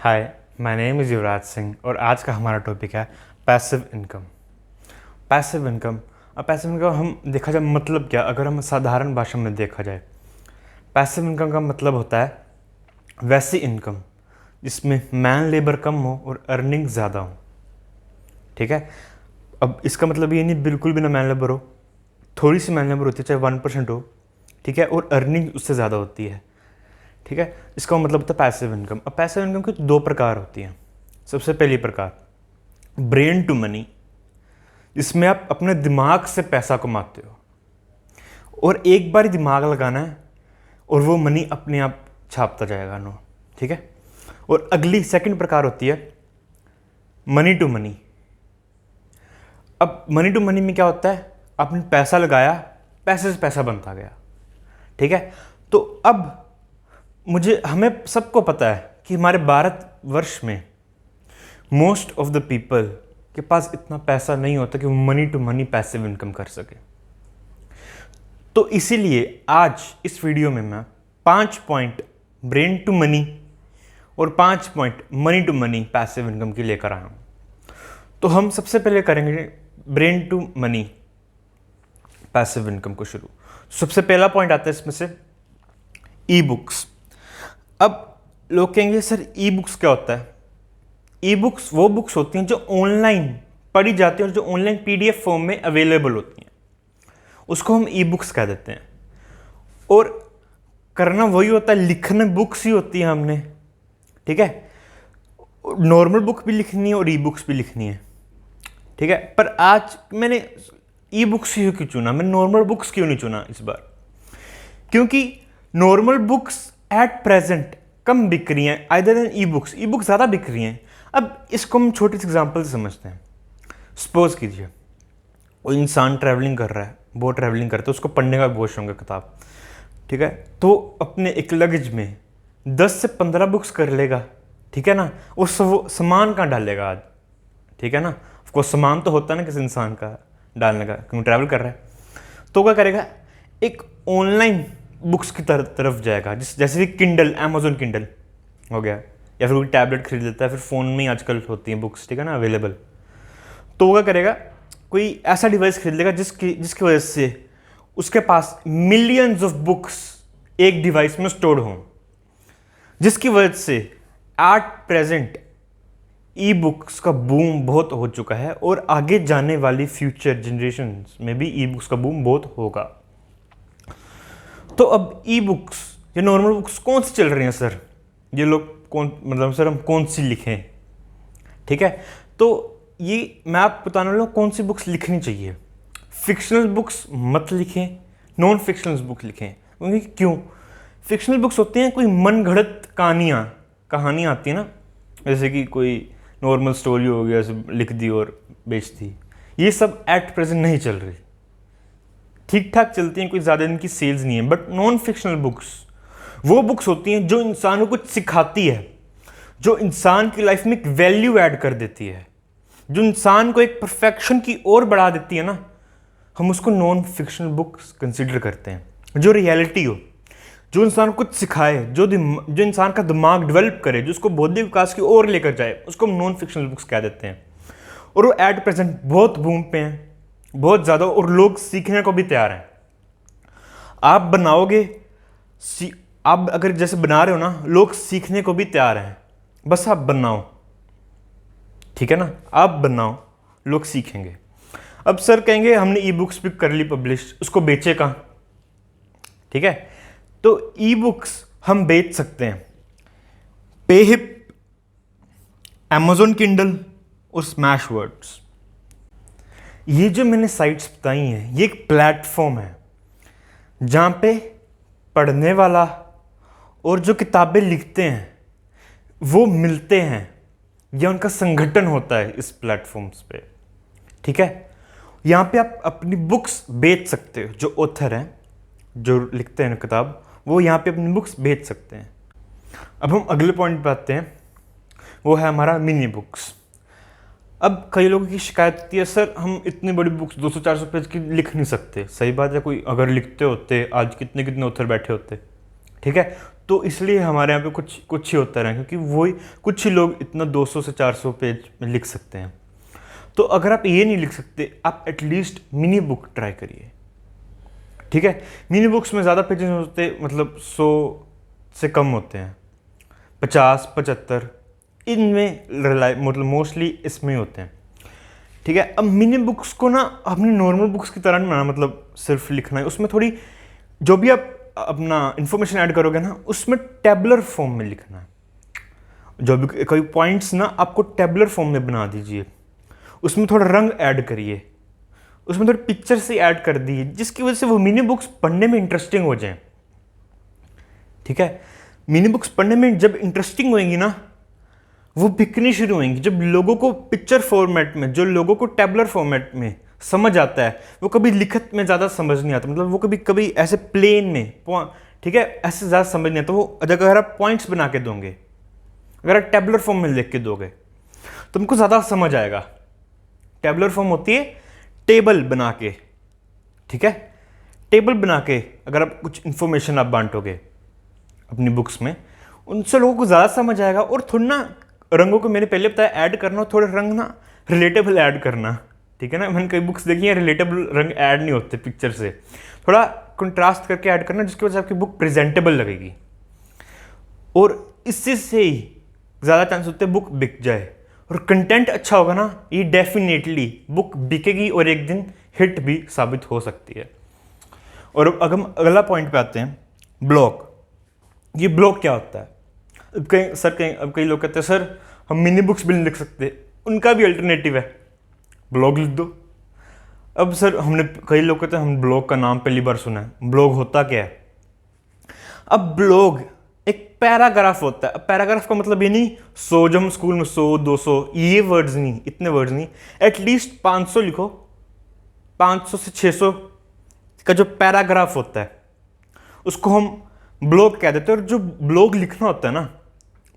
Hi, my name is Yuvraj Singh और आज का हमारा टॉपिक है पैसिव इनकम। Passive income. अब पैसिव इनकम हम देखा जाए मतलब क्या, अगर हम साधारण भाषा में देखा जाए, पैसिव इनकम का मतलब होता है वैसी इनकम जिसमें मैन लेबर कम हो और अर्निंग ज़्यादा हो। ठीक है। अब इसका मतलब ये नहीं बिल्कुल भी ना मैन लेबर हो, थोड़ी सी मैन लेबर होती है, चाहे 1% हो, ठीक है, और अर्निंग उससे ज़्यादा होती है। ठीक है। इसका मतलब होता है पैसिव इनकम। अब पैसिव इनकम के दो प्रकार होती हैं। सबसे पहली प्रकार ब्रेन टू मनी, जिसमें आप अपने दिमाग से पैसा कमाते हो और एक बार ही दिमाग लगाना है और वो मनी अपने आप छापता जाएगा। नो, ठीक है। और अगली सेकंड प्रकार होती है मनी टू मनी। अब मनी टू मनी में क्या होता है, आपने पैसा लगाया, पैसे से पैसा बनता गया। ठीक है। तो अब हमें सबको पता है कि हमारे भारतवर्ष में मोस्ट ऑफ द पीपल के पास इतना पैसा नहीं होता कि वो money to money passive income कर सके। तो इसीलिए आज इस वीडियो में मैं 5 पॉइंट ब्रेन टू मनी और 5 point money to money passive income की लेकर आया हूं। तो हम सबसे पहले करेंगे brain to money passive income को शुरू। सबसे पहला पॉइंट आता है इसमें से ई बुक्स। अब लोग कहेंगे सर ई बुक्स क्या होता है। ई बुक्स वो बुक्स होती हैं जो ऑनलाइन पढ़ी जाती हैं और जो ऑनलाइन पीडीएफ फॉर्म में अवेलेबल होती हैं, उसको हम ई बुक्स कह देते हैं। और करना वही होता है, लिखना बुक्स ही होती है हमने। ठीक है। नॉर्मल बुक भी लिखनी है और ई बुक्स भी लिखनी है। ठीक है। पर आज मैंने ई बुक्स ही क्यों चुना, मैं नॉर्मल बुक्स क्यों नहीं चुना इस बार, क्योंकि नॉर्मल बुक्स एट प्रेजेंट कम बिक रही हैं either than e books. E books ज़्यादा बिक रही हैं। अब इसको हम छोटे से एग्जांपल से समझते हैं। सपोज कीजिए कोई इंसान ट्रैवलिंग कर रहा है, बहुत ट्रैवलिंग करता है, उसको पढ़ने का बहुत शौक है किताब। ठीक है। तो अपने एक लगेज में 10 से 15 बुक्स कर लेगा। ठीक है ना। वो सामान कहाँ डालेगा आज। ठीक है ना। ऑफकोर्स सामान तो होता है ना किसी इंसान का डालने का, क्योंकि ट्रैवल कर रहा है। तो क्या करेगा, एक ऑनलाइन बुक्स की तरफ जाएगा, जैसे कि किंडल, अमेजोन किंडल हो गया, या फिर कोई टैबलेट खरीद लेता है, फिर फ़ोन में ही आजकल होती हैं बुक्स, ठीक है ना, अवेलेबल। तो वो क्या करेगा, कोई ऐसा डिवाइस खरीद लेगा जिसकी वजह से उसके पास मिलियंस ऑफ बुक्स एक डिवाइस में स्टोर हों, जिसकी वजह से एट प्रेजेंट ई बुक्स का बूम बहुत हो चुका है और आगे जाने वाली फ्यूचर जनरेशन में भी ई बुक्स का बूम बहुत होगा। तो अब ई बुक्स या नॉर्मल बुक्स कौन सी चल रही हैं सर, ये लोग कौन, मतलब सर हम कौन सी लिखें। ठीक है। तो ये मैं आपको बताने वाला हूँ कौन सी बुक्स लिखनी चाहिए। फिक्शनल बुक्स मत लिखें, नॉन फिक्शनल बुक लिखें। क्यों, फिक्शनल बुक्स होती हैं कोई मन घड़त कहानियाँ आती हैं ना, जैसे कि कोई नॉर्मल स्टोरी हो गया, लिख दी और बेच दी। ये सब एट प्रेजेंट नहीं चल रही, ठीक ठाक चलती हैं, कोई ज़्यादा इनकी सेल्स नहीं है। बट नॉन फिक्शनल बुक्स वो बुक्स होती हैं जो इंसान को कुछ सिखाती है, जो इंसान की लाइफ में एक वैल्यू ऐड कर देती है, जो इंसान को एक परफेक्शन की ओर बढ़ा देती है ना, हम उसको नॉन फिक्शनल बुक्स कंसिडर करते हैं। जो रियलिटी हो, जो इंसान को कुछ सिखाए, जो इंसान का दिमाग डेवलप करे, जो उसको बौद्धिक विकास की ओर लेकर जाए, उसको हम नॉन फिक्शनल बुक्स कह देते हैं। और वो एट प्रेजेंट बहुत बूम पे हैं, बहुत ज़्यादा, और लोग सीखने को भी तैयार हैं। आप बनाओगे, आप अगर जैसे बना रहे हो ना, लोग सीखने को भी तैयार हैं, बस आप बनाओ। ठीक है ना, आप बनाओ, लोग सीखेंगे। अब सर कहेंगे हमने ई बुक्स भी कर ली पब्लिश, उसको बेचे कहाँ। ठीक है। तो ई बुक्स हम बेच सकते हैं पेहिप, अमेजोन किंडल और स्मैश वर्ड्स। ये जो मैंने साइट्स बताई हैं, ये एक प्लेटफॉर्म है जहाँ पे पढ़ने वाला और जो किताबें लिखते हैं वो मिलते हैं, या उनका संगठन होता है इस प्लेटफॉर्म्स पे। ठीक है। यहाँ पे आप अपनी बुक्स बेच सकते हो, जो ऑथर हैं, जो लिखते हैं किताब, वो यहाँ पे अपनी बुक्स बेच सकते हैं। अब हम अगले पॉइंट पे आते हैं, वो है हमारा मिनी बुक्स। अब कई लोगों की शिकायत होती है सर हम इतनी बड़ी बुक्स 200-400 पेज की लिख नहीं सकते। सही बात है, कोई अगर लिखते होते आज कितने ऑथर बैठे होते। ठीक है। तो इसलिए हमारे यहाँ पे कुछ कुछ ही होता है, क्योंकि वही कुछ ही लोग इतना 200 से 400 पेज में लिख सकते हैं। तो अगर आप ये नहीं लिख सकते, आप एटलीस्ट मिनी बुक ट्राई करिए, ठीक है। मिनी बुक्स में ज़्यादा पेजेस होते, मतलब 100 से कम होते हैं, 50 75 इनमें मतलब मोस्टली इसमें होते हैं, ठीक है। अब मिनी बुक्स को ना अपनी नॉर्मल बुक्स की तरह नहीं बनाना, मतलब सिर्फ लिखना है, उसमें थोड़ी जो भी आप अपना इंफॉर्मेशन ऐड करोगे ना, उसमें टेबुलर फॉर्म में लिखना है। जो भी कोई पॉइंट्स ना आपको टेबुलर फॉर्म में बना दीजिए, उसमें थोड़ा रंग ऐड करिए, उसमें थोड़ी पिक्चर से ऐड कर दीजिए, जिसकी वजह से वो मिनी बुक्स पढ़ने में इंटरेस्टिंग हो जाए, ठीक है। मिनी बुक्स पढ़ने में जब इंटरेस्टिंग होएंगी ना, वो बिकनी शुरू होंगी। जब लोगों को पिक्चर फॉर्मेट में, जो लोगों को टेबुलर फॉर्मेट में समझ आता है, वो कभी लिखत में ज़्यादा समझ नहीं आता, मतलब वो कभी कभी ऐसे प्लेन में, ठीक है, ऐसे ज़्यादा समझ नहीं आता। वो अगर आप पॉइंट्स बना के दोगे, अगर आप टेबुलर फॉर्म में लिख के दोगे, तो तुमको ज़्यादा समझ आएगा। टेबुलर फॉर्म होती है टेबल बना के, ठीक है। टेबल बना के अगर आप कुछ इंफॉर्मेशन आप बांटोगे अपनी बुक्स में, उनसे लोगों को ज़्यादा समझ आएगा। और थोड़ा ना रंगों को मैंने पहले बताया ऐड करना, थोड़े रंग ना रिलेटेबल ऐड करना, ठीक है ना। मैंने कई बुक्स देखी हैं रिलेटेबल रंग ऐड नहीं होते पिक्चर से, थोड़ा कंट्रास्ट करके ऐड करना, जिसकी वजह से आपकी बुक प्रेजेंटेबल लगेगी, और इससे से ही ज़्यादा चांस होते हैं बुक बिक जाए। और कंटेंट अच्छा होगा ना, ये डेफिनेटली बुक बिकेगी और एक दिन हिट भी साबित हो सकती है। और अगर हम अगला पॉइंट पे आते हैं, ब्लॉग। ये ब्लॉग क्या होता है? अब कई लोग कहते हैं सर हम मिनी बुक्स भी नहीं लिख सकते, उनका भी अल्टरनेटिव है, ब्लॉग लिख दो। अब सर हमने कई लोग कहते हैं हम ब्लॉग का नाम पहली बार सुना है, ब्लॉग होता क्या है? अब ब्लॉग एक पैराग्राफ होता है। अब पैराग्राफ का मतलब ये नहीं 100, जब हम स्कूल में 100 200 ये वर्ड्स नहीं, इतने वर्ड्स नहीं, एटलीस्ट 500 लिखो, 500 से 600 का जो पैराग्राफ होता है उसको हम ब्लॉग कह देते हैं। और जो ब्लॉग लिखना होता है ना,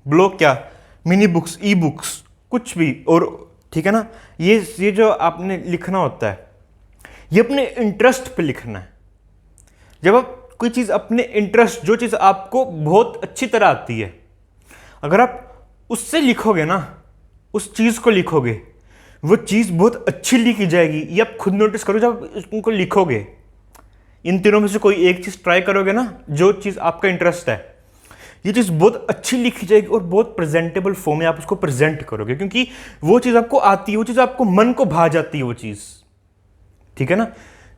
ब्लॉग क्या, मिनी बुक्स, ई बुक्स, कुछ भी, और ठीक है ना, ये जो आपने लिखना होता है, ये अपने इंटरेस्ट पे लिखना है। जब आप कोई चीज़ अपने इंटरेस्ट, जो चीज़ आपको बहुत अच्छी तरह आती है, अगर आप उससे लिखोगे ना, उस चीज़ को लिखोगे, वो चीज़ बहुत अच्छी लिखी जाएगी। ये आप खुद नोटिस करो जब उनको लिखोगे। इन तीनों में से कोई एक चीज़ ट्राई करोगे ना, जो चीज़ आपका इंटरेस्ट है, ये चीज़ बहुत अच्छी लिखी जाएगी और बहुत प्रेजेंटेबल फॉर्म में आप उसको प्रेजेंट करोगे, क्योंकि वो चीज़ आपको आती है, वो चीज़ आपको मन को भा जाती है, वो चीज़, ठीक है ना,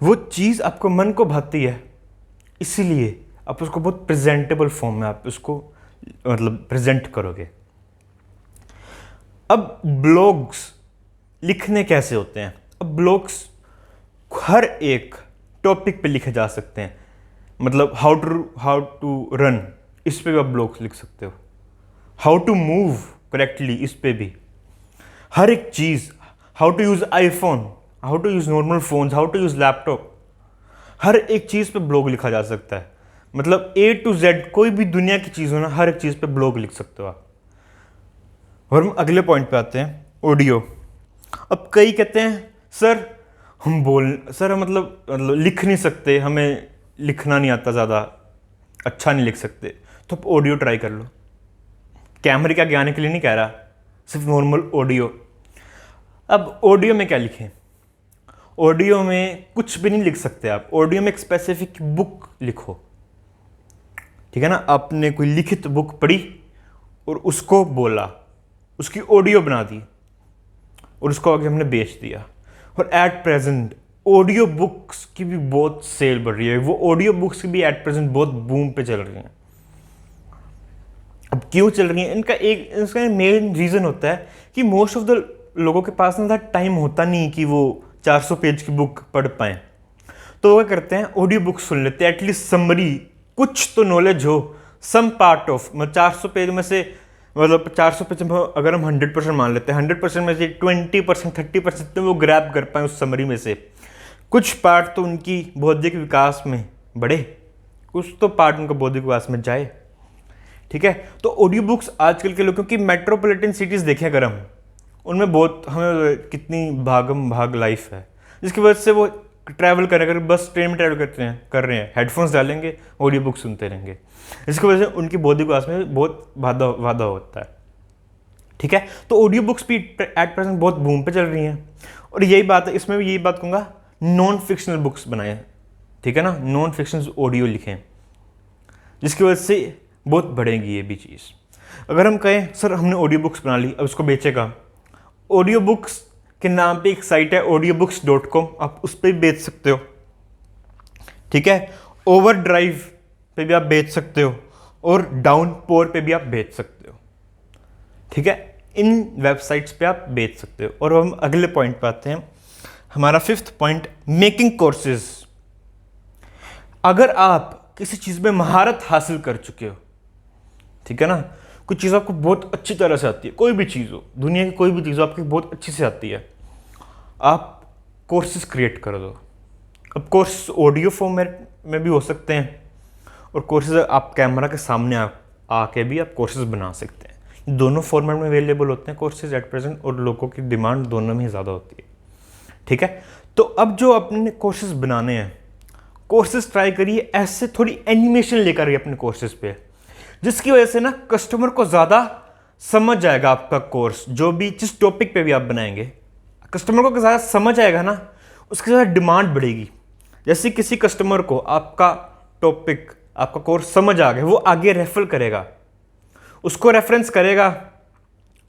वो चीज़ आपको मन को भाती है, इसीलिए आप उसको बहुत प्रेजेंटेबल फॉर्म में आप उसको मतलब प्रेजेंट करोगे। अब ब्लॉग्स लिखने कैसे होते हैं? अब ब्लॉग्स हर एक टॉपिक पे लिखे जा सकते हैं, मतलब हाउ टू रन, इस पे भी आप ब्लॉग्स लिख सकते हो। हाउ टू मूव करेक्टली, इस पे भी। हर एक चीज़, how to use iPhone, how to use normal phones, how to use laptop, हर एक चीज़ पे ब्लॉग लिखा जा सकता है। मतलब A to Z कोई भी दुनिया की चीज़ हो ना, हर एक चीज़ पे ब्लॉग लिख सकते हो आप। और हम अगले पॉइंट पे आते हैं, ऑडियो। अब कई कहते हैं सर हम मतलब लिख नहीं सकते, हमें लिखना नहीं आता, ज़्यादा अच्छा नहीं लिख सकते, तो आप ऑडियो ट्राई कर लो। कैमरे के आगे आने के लिए नहीं कह रहा, सिर्फ नॉर्मल ऑडियो। अब ऑडियो में क्या लिखें? ऑडियो में कुछ भी नहीं लिख सकते आप। ऑडियो में एक स्पेसिफिक बुक लिखो, ठीक है ना। आपने कोई लिखित बुक पढ़ी और उसको बोला, उसकी ऑडियो बना दी और उसको आगे हमने बेच दिया। और एट प्रेजेंट ऑडियो बुक्स की भी बहुत सेल बढ़ रही है, वो ऑडियो बुक्स की भी एट प्रेजेंट बहुत बूम पे चल रही हैं। अब क्यों चल रही हैं? इसका मेन रीज़न होता है कि मोस्ट ऑफ द लोगों के पास ना टाइम होता नहीं कि वो 400 पेज की बुक पढ़ पाएँ, तो वो क्या करते हैं, ऑडियो बुक सुन लेते हैं। एटलीस्ट समरी, कुछ तो नॉलेज हो, सम पार्ट ऑफ, मतलब 400 पेज में से, मतलब 400 पेज में अगर हम 100% मान लेते हैं, 100% में से 20% 30% तो वो ग्रैब कर पाए उस समरी में से। कुछ पार्ट तो उनकी बौद्धिक विकास में बढ़े, कुछ तो पार्ट उनका बौद्धिक विकास में जाए, ठीक है। तो ऑडियो बुक्स आजकल के लोग, क्योंकि मेट्रोपॉलिटन सिटीज़ देखें अगर हम, उनमें बहुत हमें कितनी भागम भाग लाइफ है, जिसकी वजह से वो ट्रैवल कर अगर बस ट्रेन में ट्रैवल कर रहे हैं, हेडफोन्स डालेंगे, ऑडियो बुक सुनते रहेंगे, जिसकी वजह से उनकी बौद्धिक विकास में बहुत वाधा होता है। ठीक है, तो ऑडियो बुक्स भी एट प्रेजेंट बहुत बूम पे चल रही हैं। और यही बात है, इसमें भी यही बात कहूँगा, नॉन फिक्शनल बुक्स बनाएं, ठीक है ना, नॉन फिक्शनल ऑडियो लिखें, जिसकी वजह से बहुत बढ़ेगी ये भी चीज़। अगर हम कहें सर हमने ऑडियो बुक्स बना ली, अब इसको बेचेगा, ऑडियो बुक्स के नाम पे एक साइट है audiobooks.com, आप उस पर भी बेच सकते हो। ठीक है, ओवरड्राइव पे भी आप बेच सकते हो और डाउनपोर पे भी आप बेच सकते हो। ठीक है, इन वेबसाइट्स पे आप बेच सकते हो। और हम अगले पॉइंट पे आते हैं, हमारा 5th पॉइंट, मेकिंग कोर्सेज। अगर आप किसी चीज़ में महारत हासिल कर चुके हो, ठीक है ना, कुछ चीज़ आपको बहुत अच्छी तरह से आती है, कोई भी चीज़ हो, दुनिया की कोई भी चीज़ आपकी बहुत अच्छी से आती है, आप कोर्सेज क्रिएट कर दो। अब कोर्स ऑडियो फॉर्मेट में भी हो सकते हैं, और कोर्सेज आप कैमरा के सामने आके भी आप कोर्सेज बना सकते हैं। दोनों फॉर्मेट में अवेलेबल होते हैं कोर्सेज एट प्रेजेंट, और लोगों की डिमांड दोनों में ही ज़्यादा होती है। ठीक है, तो अब जो अपने कोर्सेज बनाने हैं, कोर्सेज ट्राई करिए ऐसे थोड़ी एनिमेशन लेकर आइए अपने कोर्सेज पे, जिसकी वजह से ना कस्टमर को ज़्यादा समझ जाएगा आपका कोर्स, जो भी जिस टॉपिक पे भी आप बनाएंगे, कस्टमर को ज़्यादा समझ आएगा ना, उसकी ज़्यादा डिमांड बढ़ेगी। जैसे किसी कस्टमर को आपका टॉपिक, आपका कोर्स समझ आ गया, वो आगे रेफर करेगा, उसको रेफरेंस करेगा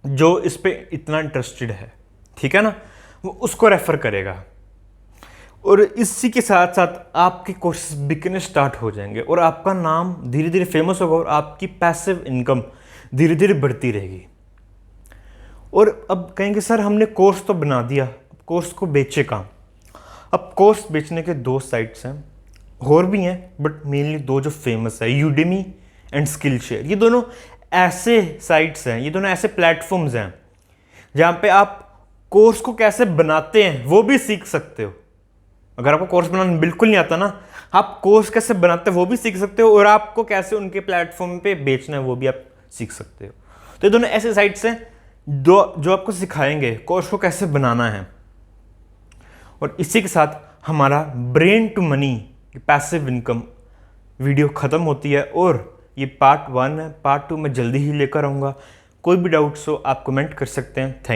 जो इस पे इतना इंटरेस्टेड है, ठीक है ना, वो उसको रेफर करेगा। और इसी के साथ साथ आपके कोर्सेज बिकने स्टार्ट हो जाएंगे, और आपका नाम धीरे धीरे फेमस होगा, और आपकी पैसिव इनकम धीरे धीरे बढ़ती रहेगी। और अब कहेंगे सर हमने कोर्स तो बना दिया, कोर्स को बेचे कहाँ? अब कोर्स बेचने के 2 साइट्स हैं, और भी हैं, बट मेनली 2 जो फेमस है, यूडेमी एंड स्किलशेयर। ये दोनों ऐसे साइट्स हैं, ये दोनों ऐसे प्लेटफॉर्म्स हैं जहाँ पे आप कोर्स को कैसे बनाते हैं वो भी सीख सकते हो। अगर आपको कोर्स बनाना बिल्कुल नहीं आता ना, आप कोर्स कैसे बनाते हैं वो भी सीख सकते हो, और आपको कैसे उनके प्लेटफॉर्म पे बेचना है वो भी आप सीख सकते हो। तो ये दोनों ऐसे साइट्स हैं जो आपको सिखाएंगे कोर्स को कैसे बनाना है। और इसी के साथ हमारा brain to money passive income video ख़त्म होती है, और ये पार्ट 1 है, पार्ट 2 मैं जल्दी ही लेकर आऊँगा। कोई भी डाउट्स हो आप कमेंट कर सकते हैं। थैंक